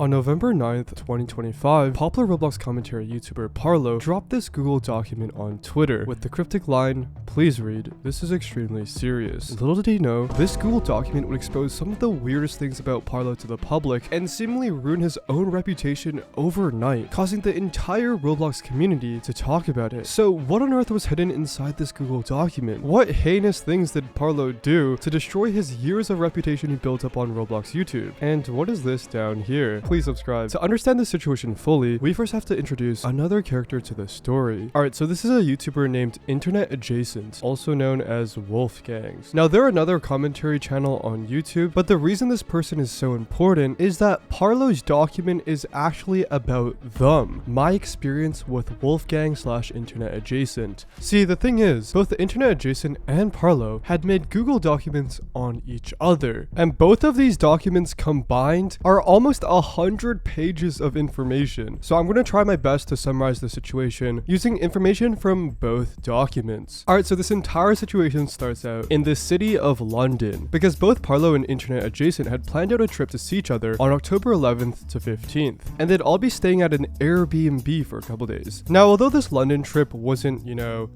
On November 9th, 2025, popular Roblox commentary YouTuber Parlo dropped this Google document on Twitter with the cryptic line, "Please read, this is extremely serious." Little did he know, this Google document would expose some of the weirdest things about Parlo to the public and seemingly ruin his own reputation overnight, causing the entire Roblox community to talk about it. So what on earth was hidden inside this Google document? What heinous things did Parlo do to destroy his years of reputation he built up on Roblox YouTube? And what is this down here? Please subscribe. To understand the situation fully, we first have to introduce another character to the story. Alright, so this is a YouTuber named Internet Adjacent, also known as Wolfgangs. Now, they're another commentary channel on YouTube, but the reason this person is so important is that Parlo's document is actually about them. My experience with Wolfgang/Internet Adjacent. See, the thing is, both the Internet Adjacent and Parlo had made Google documents on each other, and both of these documents combined are almost 100 pages of information. So I'm going to try my best to summarize the situation using information from both documents. Alright, so this entire situation starts out in the city of London, because both Parlo and Internet Adjacent had planned out a trip to see each other on October 11th to 15th, and they'd all be staying at an Airbnb for a couple days. Now, although this London trip wasn't,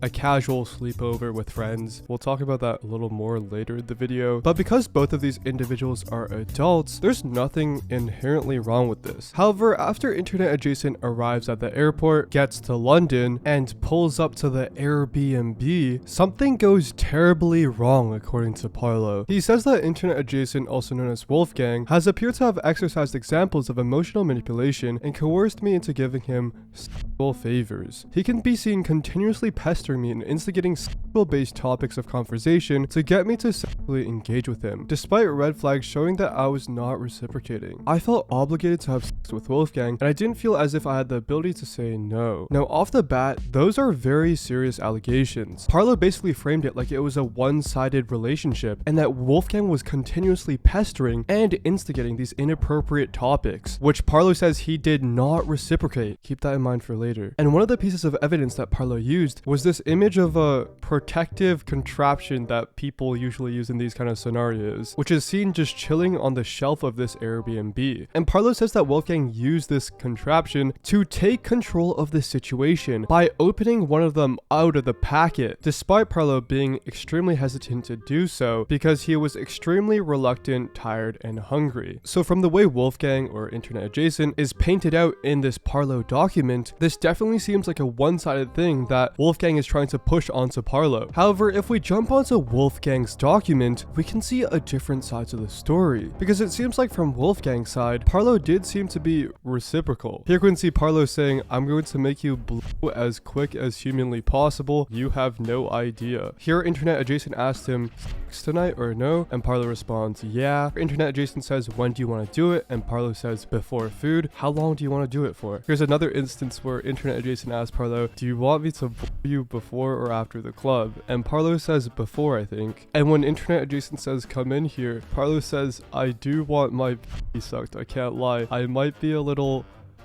a casual sleepover with friends, we'll talk about that a little more later in the video, but because both of these individuals are adults, there's nothing inherently wrong with this. However, after Internet Adjacent arrives at the airport, gets to London, and pulls up to the Airbnb, something goes terribly wrong according to Parlo. He says that Internet Adjacent, also known as Wolfgang, has appeared to have exercised examples of emotional manipulation and coerced me into giving him sexual favors. He can be seen continuously pestering me and instigating sexual-based topics of conversation to get me to sexually engage with him, despite red flags showing that I was not reciprocating. I felt obligated to have sex with Wolfgang, and I didn't feel as if I had the ability to say no. Now, off the bat, those are very serious allegations. Parlo basically framed it like it was a one-sided relationship, and that Wolfgang was continuously pestering and instigating these inappropriate topics, which Parlo says he did not reciprocate. Keep that in mind for later. And one of the pieces of evidence that Parlo used was this image of a protective contraption that people usually use in these kind of scenarios, which is seen just chilling on the shelf of this Airbnb. And Parlo says that Wolfgang used this contraption to take control of the situation by opening one of them out of the packet, despite Parlo being extremely hesitant to do so because he was extremely reluctant, tired, and hungry. So from the way Wolfgang, or Internet Adjacent, is painted out in this Parlo document, this definitely seems like a one-sided thing that Wolfgang is trying to push onto Parlo. However, if we jump onto Wolfgang's document, we can see a different side to the story, because it seems like from Wolfgang's side, Parlo did seem to be reciprocal. Here we can see Parlo saying, "I'm going to make you blow as quick as humanly possible. You have no idea." Here, Internet Adjacent asked him, "Sex tonight or no?" And Parlo responds, "Yeah." Internet Adjacent says, "When do you want to do it?" And Parlo says, "Before food." "How long do you want to do it for?" Here's another instance where Internet Adjacent asks Parlo, "Do you want me to blow you before or after the club?" And Parlo says, "Before, I think." And when Internet Adjacent says, "Come in here," Parlo says, "I do want my p sucked, I can't lie. I might be a little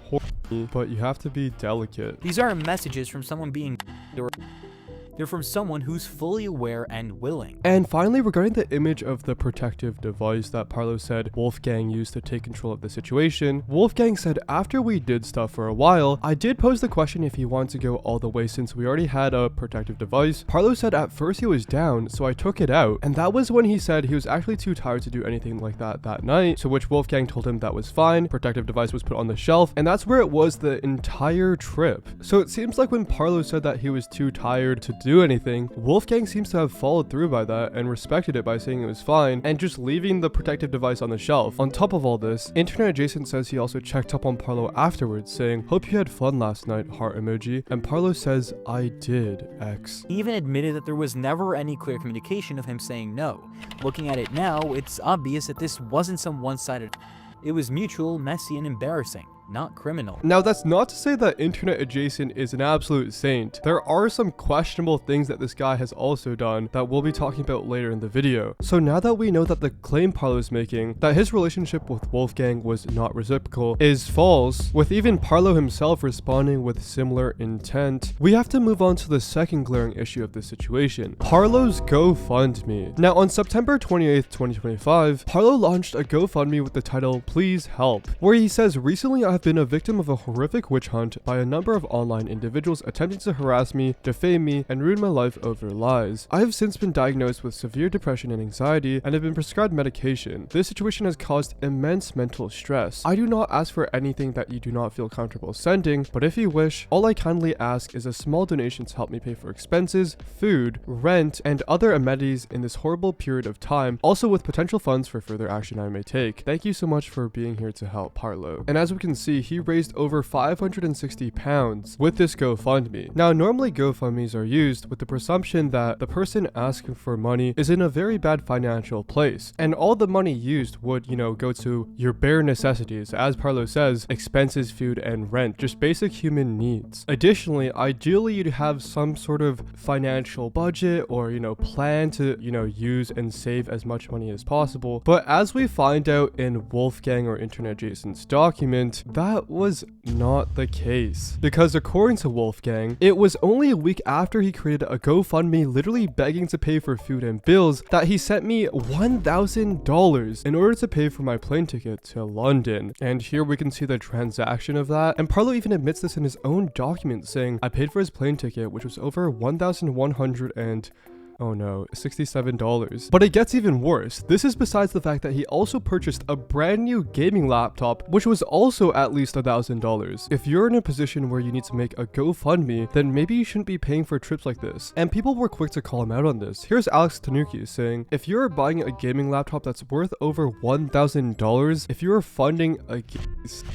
horny, but you have to be delicate." These aren't messages from someone being or they're from someone who's fully aware and willing. And finally, regarding the image of the protective device that Parlo said Wolfgang used to take control of the situation, Wolfgang said, "After we did stuff for a while, I did pose the question if he wanted to go all the way since we already had a protective device." Parlo said at first he was down, so I took it out, and that was when he said he was actually too tired to do anything like that night, to which Wolfgang told him that was fine. Protective device was put on the shelf, and that's where it was the entire trip. So it seems like when Parlo said that he was too tired to do anything, Wolfgang seems to have followed through by that and respected it by saying it was fine and just leaving the protective device on the shelf. On top of all this, Internet Adjacent says he also checked up on Parlo afterwards, saying, "Hope you had fun last night, heart emoji." And Parlo says, "I did, X." He even admitted that there was never any clear communication of him saying no. Looking at it now, it's obvious that this wasn't some one-sided. It was mutual, messy, and embarrassing. not criminal. Now, that's not to say that internet adjacent is an absolute saint. There are some questionable things that this guy has also done that we'll be talking about later in the video. So now that we know that the claim Parlo is making, that his relationship with Wolfgang was not reciprocal, is false, with even Parlo himself responding with similar intent, we have to move on to the second glaring issue of this situation: Parlo's GoFundMe. Now, on September 28th, 2025, Parlo launched a GoFundMe with the title "Please Help," where he says, "Recently I have been a victim of a horrific witch hunt by a number of online individuals attempting to harass me, defame me, and ruin my life over lies. I have since been diagnosed with severe depression and anxiety and have been prescribed medication. This situation has caused immense mental stress. I do not ask for anything that you do not feel comfortable sending, but if you wish, all I kindly ask is a small donation to help me pay for expenses, food, rent, and other amenities in this horrible period of time, also with potential funds for further action I may take. Thank you so much for being here to help, Parlo." And as we can see, he raised over £560 with this GoFundMe. Now, normally GoFundMes are used with the presumption that the person asking for money is in a very bad financial place, and all the money used would, go to your bare necessities, as Parlo says, expenses, food, and rent, just basic human needs. Additionally, ideally you'd have some sort of financial budget or, plan to, use and save as much money as possible. But as we find out in Wolfgang or Internet Adjacent's document, that was not the case. Because according to Wolfgang, it was only a week after he created a GoFundMe literally begging to pay for food and bills that he sent me $1,000 in order to pay for my plane ticket to London. And here we can see the transaction of that. And Parlo even admits this in his own document, saying, "I paid for his plane ticket, which was over $1,167. But it gets even worse. This is besides the fact that he also purchased a brand new gaming laptop, which was also at least $1,000. If you're in a position where you need to make a GoFundMe, then maybe you shouldn't be paying for trips like this." And people were quick to call him out on this. Here's Alex Tanuki saying, "If you're buying a gaming laptop that's worth over $1,000, if you're funding a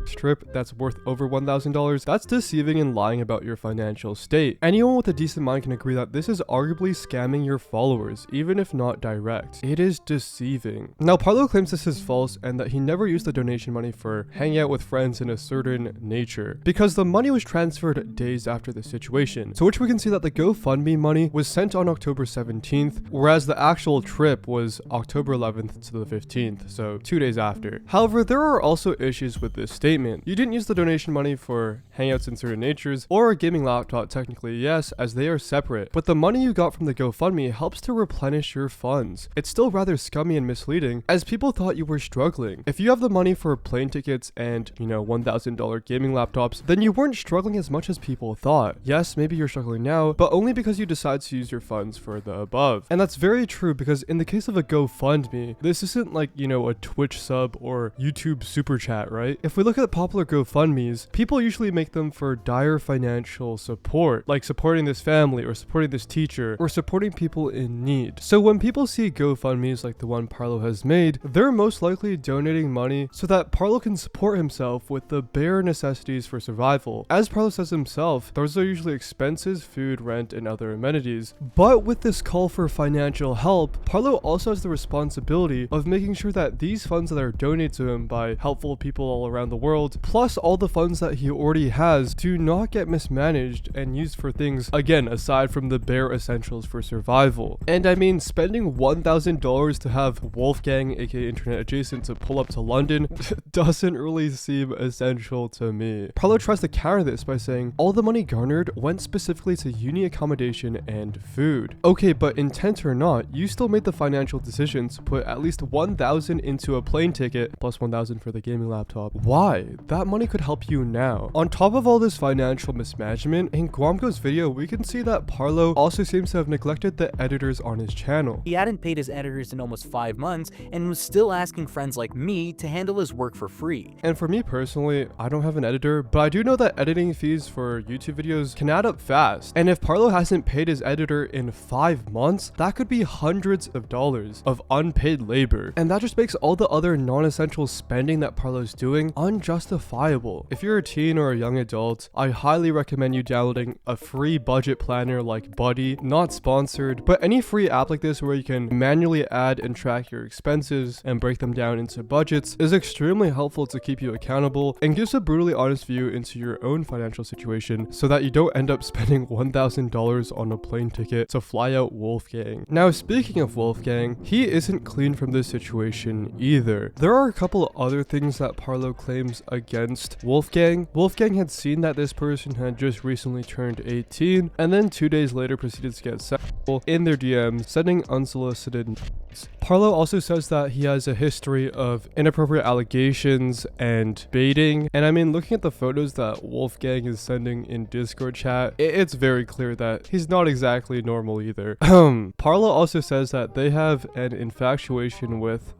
trip that's worth over $1,000, that's deceiving and lying about your financial state. Anyone with a decent mind can agree that this is arguably scamming your followers, even if not direct. It is deceiving." Now, Parlo claims this is false and that he never used the donation money for hanging out with friends in a certain nature, because the money was transferred days after the situation, to which we can see that the GoFundMe money was sent on October 17th, whereas the actual trip was October 11th to the 15th, so 2 days after. However, there are also issues with this statement. You didn't use the donation money for hangouts in certain natures, or a gaming laptop, technically yes, as they are separate, but the money you got from the GoFundMe helps to replenish your funds. It's still rather scummy and misleading, as people thought you were struggling. If you have the money for plane tickets and, $1,000 gaming laptops, then you weren't struggling as much as people thought. Yes, maybe you're struggling now, but only because you decide to use your funds for the above. And that's very true, because in the case of a GoFundMe, this isn't like, a Twitch sub or YouTube super chat, right? If we look at popular GoFundMes, people usually make them for dire financial support, like supporting this family or supporting this teacher or supporting people in need. So when people see GoFundMes like the one Parlo has made, they're most likely donating money so that Parlo can support himself with the bare necessities for survival. As Parlo says himself, those are usually expenses, food, rent, and other amenities. But with this call for financial help, Parlo also has the responsibility of making sure that these funds that are donated to him by helpful people all around the world, plus all the funds that he already has, do not get mismanaged and used for things, again, aside from the bare essentials for survival. And I mean, spending $1,000 to have Wolfgang, aka Internet Adjacent, to pull up to London doesn't really seem essential to me. Parlo tries to counter this by saying, all the money garnered went specifically to uni accommodation and food. Okay, but intent or not, you still made the financial decision to put at least $1,000 into a plane ticket, plus $1,000 for the gaming laptop. Why? That money could help you now. On top of all this financial mismanagement, in Guamgo's video, we can see that Parlo also seems to have neglected the editors on his channel. He hadn't paid his editors in almost 5 months and was still asking friends like me to handle his work for free. And for me personally, I don't have an editor, but I do know that editing fees for YouTube videos can add up fast. And if Parlo hasn't paid his editor in 5 months, that could be hundreds of dollars of unpaid labor. And that just makes all the other non-essential spending that Parlo's doing unjustifiable. If you're a teen or a young adult, I highly recommend you downloading a free budget planner like Buddy, not sponsored, weird, but any free app like this where you can manually add and track your expenses and break them down into budgets is extremely helpful to keep you accountable and gives a brutally honest view into your own financial situation so that you don't end up spending $1,000 on a plane ticket to fly out Wolfgang. Now, speaking of Wolfgang, he isn't clean from this situation either. There are a couple other things that Parlo claims against Wolfgang. Wolfgang had seen that this person had just recently turned 18 and then 2 days later proceeded to get sexual in their DMs, sending unsolicited nudes. Parlo also says that he has a history of inappropriate allegations and baiting, and I mean, looking at the photos that Wolfgang is sending in Discord chat, it's very clear that he's not exactly normal either. Parlo also says that they have an infatuation with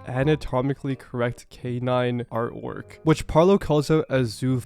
anatomically correct canine artwork, which Parlo calls out as zoo.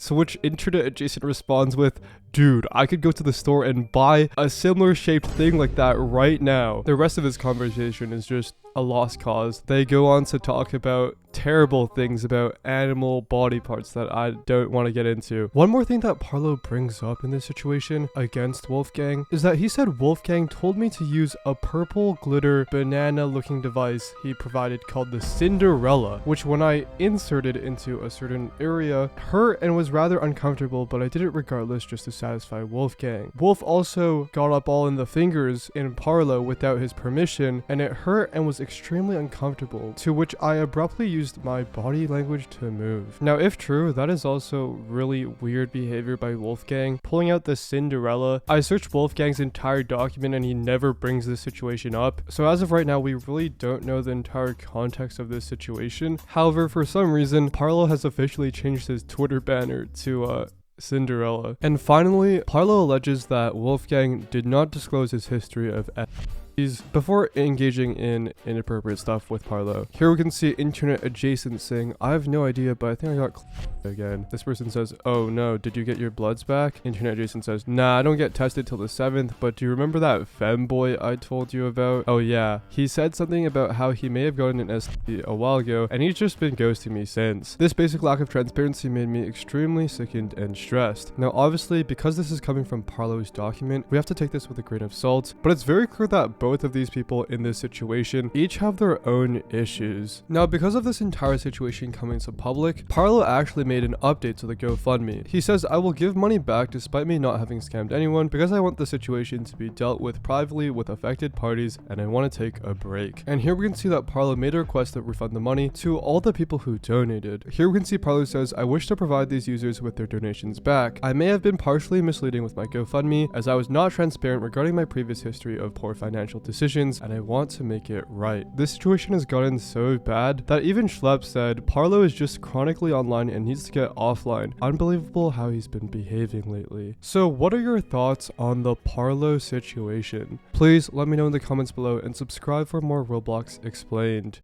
To which internet adjacent responds with, "Dude, I could go to the store and buy a similar shaped thing like that right now." The rest of this conversation is just a lost cause. They go on to talk about terrible things about animal body parts that I don't want to get into. One more thing that Parlo brings up in this situation against Wolfgang is that he said Wolfgang told me to use a purple glitter banana looking device he provided called the Cinderella, which when I inserted into a certain area hurt and was rather uncomfortable, but I did it regardless just to satisfy Wolfgang. Wolf also got up all in the fingers in Parlo without his permission, and it hurt and was extremely uncomfortable, to which I abruptly used my body language to move. Now, if true, that is also really weird behavior by Wolfgang, pulling out the Cinderella. I searched Wolfgang's entire document and he never brings this situation up, so as of right now we really don't know the entire context of this situation. However, for some reason, Parlo has officially changed his Twitter banner to Cinderella. And finally, Parlo alleges that Wolfgang did not disclose his history of before engaging in inappropriate stuff with Parlo. Here we can see internet adjacent saying, "I have no idea, but I think I got again." This person says, "Oh no, did you get your bloods back?" Internet adjacent says, "Nah, I don't get tested till the 7th, but do you remember that femboy I told you about? Oh yeah, he said something about how he may have gotten an STD a while ago, and he's just been ghosting me since." This basic lack of transparency made me extremely sickened and stressed. Now obviously, because this is coming from Parlo's document, we have to take this with a grain of salt, but it's very clear that both of these people in this situation each have their own issues. Now, because of this entire situation coming to public, Parlo actually made an update to the GoFundMe. He says, "I will give money back despite me not having scammed anyone because I want the situation to be dealt with privately with affected parties and I want to take a break." And here we can see that Parlo made a request to refund the money to all the people who donated. Here we can see Parlo says, "I wish to provide these users with their donations back. I may have been partially misleading with my GoFundMe as I was not transparent regarding my previous history of poor financial decisions and I want to make it right. This situation has gotten so bad that even Schlepp said Parlo is just chronically online and needs to get offline. Unbelievable how he's been behaving lately." So what are your thoughts on the Parlo situation? Please let me know in the comments below and subscribe for more Roblox Explained.